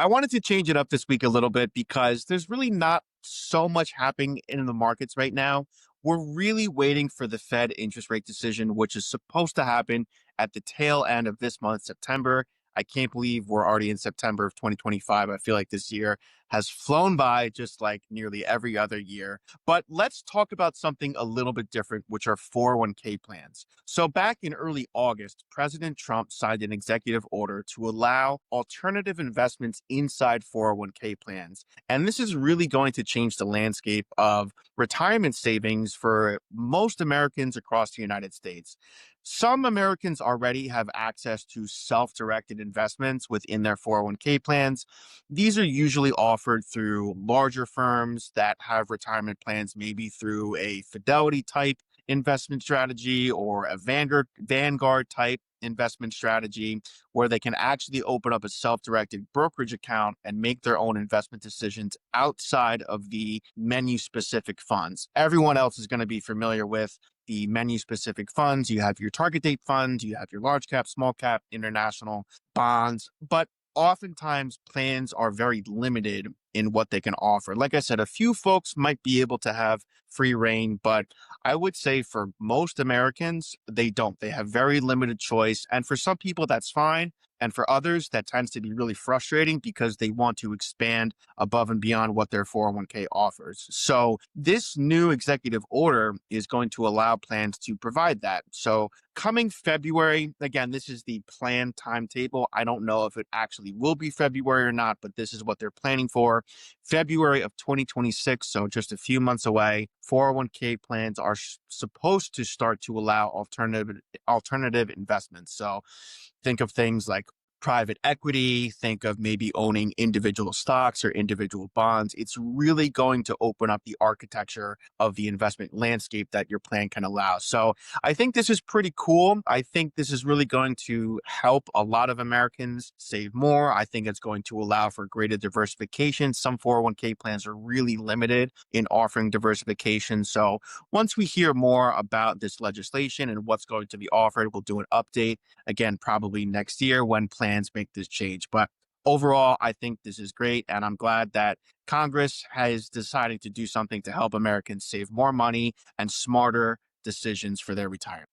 I wanted to change it up this week a little bit because there's really not so much happening in the markets right now. We're really waiting for the Fed interest rate decision, which is supposed to happen at the tail end of this month, September. I can't believe we're already in September of 2025. I feel like this year has flown by just like nearly every other year. But let's talk about something a little bit different, which are 401k plans. So, back in early August, President Trump signed an executive order to allow alternative investments inside 401k plans. And this is really going to change the landscape of retirement savings for most Americans across the United States. Some Americans already have access to self directed investments within their 401k plans. These are usually offered through larger firms that have retirement plans, maybe through a Fidelity type investment strategy or a Vanguard type investment strategy where they can actually open up a self-directed brokerage account and make their own investment decisions outside of the menu specific funds. Everyone else is going to be familiar with the menu specific funds. You have your target date funds, you have your large cap, small cap, international bonds, but oftentimes plans are very limited in what they can offer. Like I said, a few folks might be able to have free reign, but I would say for most Americans, they don't. They have very limited choice. And for some people, that's fine. And for others, that tends to be really frustrating because they want to expand above and beyond what their 401k offers. So this new executive order is going to allow plans to provide that. So coming February, again, this is the planned timetable. I don't know if it actually will be February or not, but this is what they're planning for. February of 2026, so just a few months away, 401k plans are supposed to start to allow alternative investments. So think of things like private equity, think of maybe owning individual stocks or individual bonds. It's really going to open up the architecture of the investment landscape that your plan can allow. So I think this is pretty cool. I think this is really going to help a lot of Americans save more. I think it's going to allow for greater diversification. Some 401k plans are really limited in offering diversification. So once we hear more about this legislation and what's going to be offered, we'll do an update again, probably next year when plans make this change. But overall, I think this is great. And I'm glad that Congress has decided to do something to help Americans save more money and smarter decisions for their retirement.